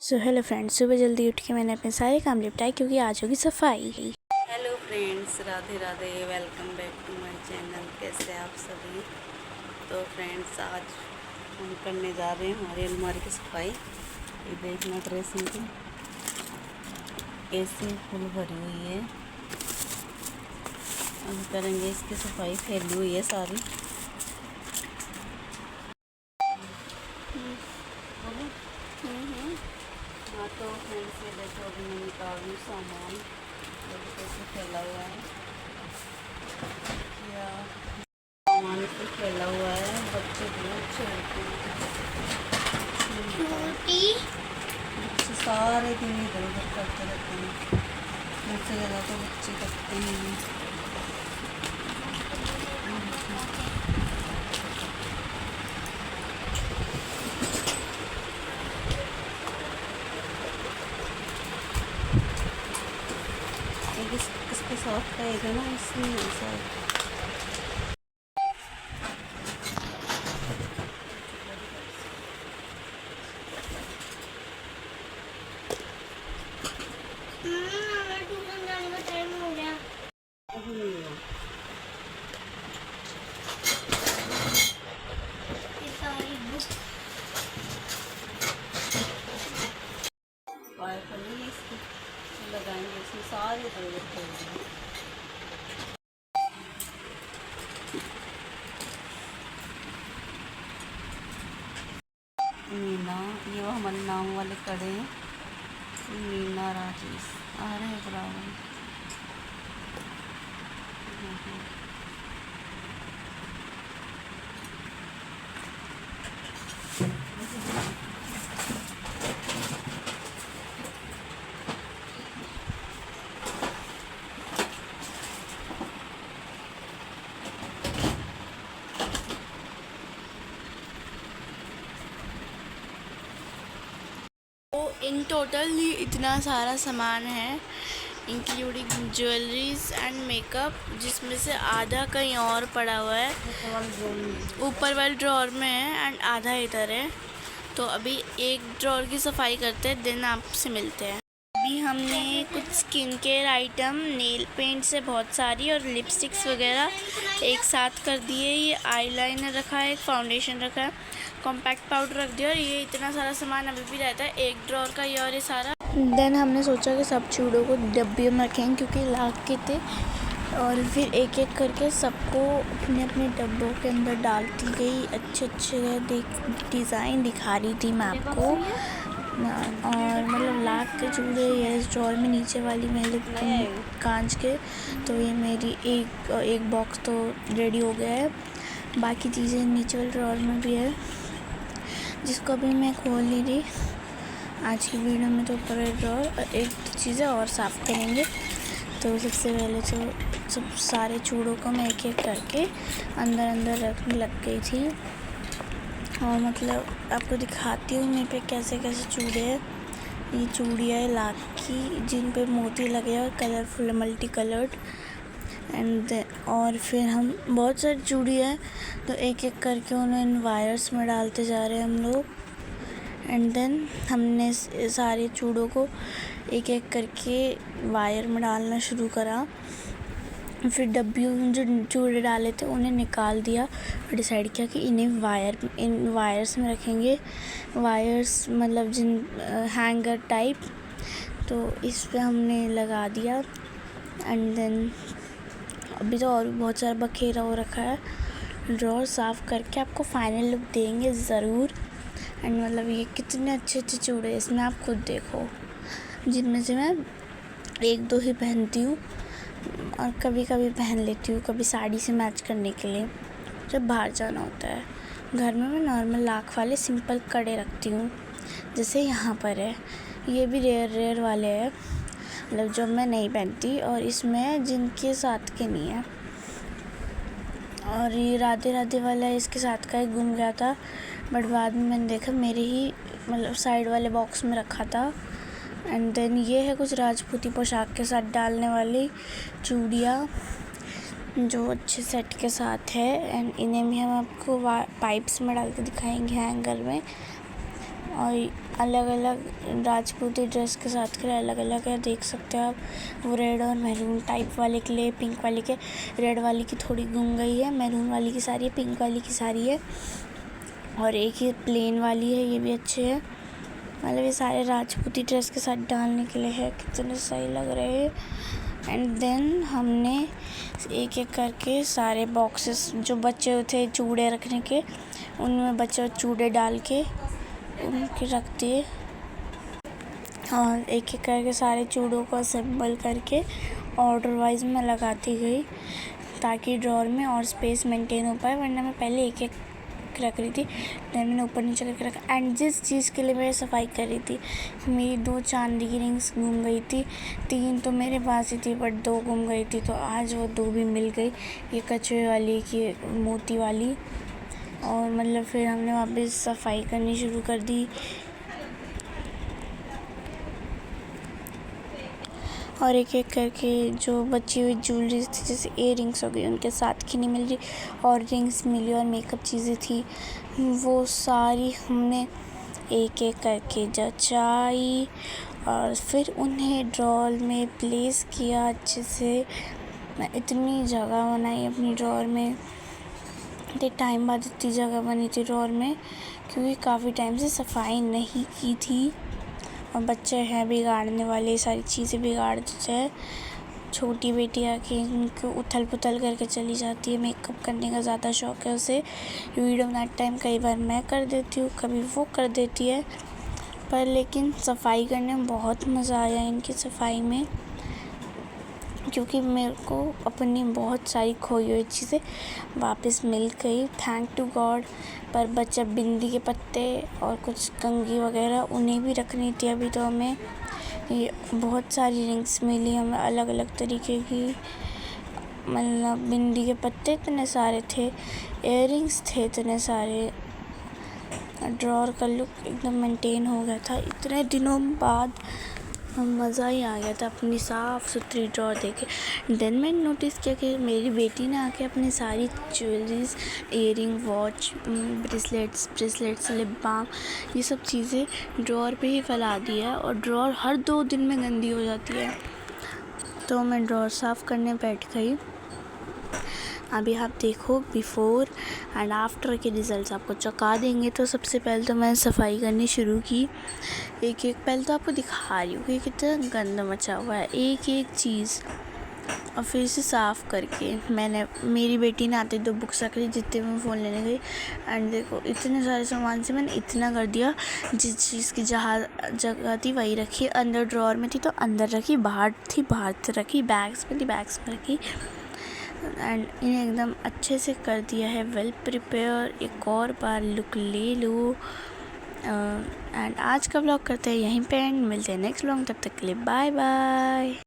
So hello friends, सुबह जल्दी उठ के मैंने अपने सारे काम निपटाए क्योंकि आज होगी सफाई। Hello friends, Radhe Radhe, welcome back to my channel. कैसे आप सभी। तो फ्रेंड्स, आज हम करने जा रहे हैं हमारी अलमारी की सफाई। ये देखना, ड्रेसिंग की एसी फुल भरी हुई है। हम करेंगे इसकी सफाई, फैली हुई है सारी। हाँ, तो फ्रेंड्स ये देखो, अभी मैं निकाल रही हूँ सामान। देखो कैसे फैला हुआ है, या सामान से फैला हुआ है। बच्चे बहुत खेलते बच्चे सारे दिन इधर उधर करते रहते हैं। मुझसे ज़्यादा तो बच्चे करते हैं। इसके साथ रहेगा ना, इसलिए साथ वाईफाई नहीं इसकी लगाएंगे, इसमें सारे जरूरत पड़ेगी। मीना, ये वो हमारे नाम वाले कड़े हैं। मीना राजेश आ रहे हैं बराबर। तो इन टोटल ये इतना सारा सामान है, इंक्लूडिंग ज्वेलरीज एंड मेकअप, जिसमें से आधा कहीं और पड़ा हुआ है, ऊपर वाले ड्रॉर में है एंड आधा इधर है। तो अभी एक ड्रॉर की सफाई करते हैं, देन आपसे मिलते हैं। अभी हमने कुछ skin care item, nail paint से बहुत सारी और लिपस्टिक्स वगैरह एक साथ कर दिए। ये आईलाइनर रखा है, एक फाउंडेशन रखा है, कॉम्पैक्ट पाउडर रख दिया। और ये इतना सारा सामान अभी भी रहता है एक ड्रॉर का, ये और ये सारा। देन हमने सोचा कि सब चूड़ों को डब्बे में रखेंगे क्योंकि लाख के थे, और फिर एक एक करके सबको अपने अपने डब्बों के अंदर डालती गई। अच्छे अच्छे डिज़ाइन दिखा रही थी मैं आपको। और मतलब लाख के चूड़े ये इस ड्रॉर में नीचे वाली मेरे कांच के। तो ये मेरी एक बॉक्स तो रेडी हो गया है, बाकी चीज़ें नीचे वाले ड्रॉर में भी है, जिसको अभी मैं खोल नहीं रही आज की वीडियो में। तो ऊपर ड्रॉर और एक चीज़ें और साफ़ करेंगे। तो सबसे पहले तो सब सारे चूड़ों को मैं एक एक करके अंदर रखने लग गई थी। और मतलब आपको दिखाती हूँ मेरे पे कैसे कैसे चूड़े हैं। ये चूड़ियाँ है लाख की, जिन पे मोती लगे और कलरफुल मल्टी कलर्ड। एंड और फिर हम बहुत सारी चूड़ियाँ हैं, तो एक एक करके उन्हें इन वायर्स में डालते जा रहे हैं हम लोग। एंड देन हमने सारे चूड़ों को एक एक करके वायर में डालना शुरू करा। फिर डब्बियों में जो चूड़े डाले थे उन्हें निकाल दिया और डिसाइड किया कि इन वायर्स में रखेंगे। वायर्स मतलब जिन हैंगर टाइप, तो इस पे हमने लगा दिया। एंड देन अभी तो और भी बहुत सारा बखेरा हो रखा है। ड्रॉर साफ़ करके आपको फाइनल लुक देंगे ज़रूर। एंड मतलब ये कितने अच्छे अच्छे चूड़े हैं इसमें, आप खुद देखो, जिनमें से मैं एक दो ही पहनती हूँ और कभी कभी पहन लेती हूँ, कभी साड़ी से मैच करने के लिए जब बाहर जाना होता है। घर में मैं नॉर्मल लाख वाले सिंपल कड़े रखती हूँ, जैसे यहाँ पर है। ये भी रेयर वाले हैं, मतलब जब मैं नहीं पहनती, और इसमें जिनके साथ के नहीं है। और ये राधे राधे वाला इसके साथ का एक गुम गया था, बट बाद में मैंने देखा मेरे ही मतलब साइड वाले बॉक्स में रखा था। एंड देन ये है कुछ राजपूती पोशाक के साथ डालने वाली चूड़ियाँ, जो अच्छे सेट के साथ है। एंड इन्हें भी हम आपको पाइप्स में डाल के दिखाएंगे हैंगर में। और अलग अलग राजपूती ड्रेस के साथ के लिए अलग अलग है, देख सकते हो आप। वो रेड और मैरून टाइप वाले के लिए, पिंक वाले के, रेड वाली की थोड़ी गुम गई है, मैरून वाली की सारी है, पिंक वाली की सारी है, और एक ये प्लेन वाली है, ये भी अच्छे है। मतलब ये सारे राजपूती ड्रेस के साथ डालने के लिए है, कितने सही लग रहे हैं। एंड देन हमने एक एक करके सारे बॉक्सेस जो बचे थे चूड़े रखने के, उनमें बचे चूड़े डाल के उनके रख दिए, और एक एक करके सारे चूड़ों को असेंबल करके ऑर्डर वाइज में लगाती गई, ताकि ड्रॉअर में और स्पेस मेंटेन हो पाए। वरना मैं पहले एक एक रख रही थी, देन मैंने ऊपर नीचे करके रखा। एंड जिस चीज़ के लिए मैं सफाई कर रही थी, मेरी 2 चांदी की रिंग्स गुम गई थी, 3 तो मेरे पास ही थी बट 2 गुम गई थी, तो आज वो 2 भी मिल गई, ये कचरे वाली की मोती वाली। और मतलब फिर हमने वापस सफाई करनी शुरू कर दी, और एक एक करके जो बची हुई ज्वेलरी थी, जैसे इयररिंग्स हो गई, उनके साथ की नहीं मिल रही, और रिंग्स मिली, और मेकअप चीज़ें थी, वो सारी हमने एक एक करके जचाई, और फिर उन्हें ड्रॉअर में प्लेस किया अच्छे से। मैं इतनी जगह बनाई अपनी ड्रॉअर में, इतने टाइम बाद इतनी जगह बनी थी ड्रॉअर में, क्योंकि काफ़ी टाइम से सफाई नहीं की थी, और बच्चे हैं बिगाड़ने वाले, सारी चीज़ें बिगाड़ देते हैं। छोटी बेटी आके इनको उथल पुथल करके चली जाती है, मेकअप करने का ज़्यादा शौक़ है उसे। वीडियो बनाते टाइम कई बार मैं कर देती हूँ, कभी वो कर देती है, पर लेकिन सफाई करने में बहुत मज़ा आया इनकी सफाई में, क्योंकि मेरे को अपनी बहुत सारी खोई हुई चीज़ें वापस मिल गई, थैंक टू गॉड। पर बच्चा बिंदी के पत्ते और कुछ कंघी वगैरह उन्हें भी रखनी थी। अभी तो हमें ये बहुत सारी रिंग्स मिली हमें अलग अलग तरीके की, मतलब बिंदी के पत्ते इतने सारे थे, इयररिंग्स थे इतने सारे, ड्रॉअर का लुक एकदम मेंटेन हो गया था। इतने दिनों बाद मज़ा ही आ गया था अपनी साफ़ सुथरी ड्रॉअर देखे। देन मैंने नोटिस किया कि मेरी बेटी ने आके अपनी सारी jewelleries, earring, watch, bracelets, lip balm, ये सब चीज़ें ड्रॉअर पे ही फैला दी है, और ड्रॉअर हर 2 दिन में गंदी हो जाती है। तो मैं ड्रॉअर साफ़ करने बैठ गई। अभी आप देखो बिफ़ोर एंड आफ्टर के रिज़ल्ट्स आपको चौंका देंगे। तो सबसे पहले तो मैंने सफाई करनी शुरू की, एक एक पहले तो आपको दिखा रही हूँ कि कितना गंदा मचा हुआ है एक एक चीज़, और फिर इसे साफ़ करके मैंने, मेरी बेटी ने आते 2 बुक्स रख ली जितने में फ़ोन लेने गई। एंड देखो इतने सारे सामान से मैंने इतना कर दिया, जिस चीज़ की जहाँ जगह थी वही रखी, अंदर ड्रॉअर में थी तो अंदर रखी, बाहर थी बाहर से रखी, बैग्स में थी बैग्स में रखी, एंड इन्हें एकदम अच्छे से कर दिया है वेल प्रिपेयर। एक और बार लुक ले लो। एंड आज का व्लॉग करते हैं यहीं पे एंड, मिलते हैं नेक्स्ट व्लॉग, तब तक के लिए बाय बाय।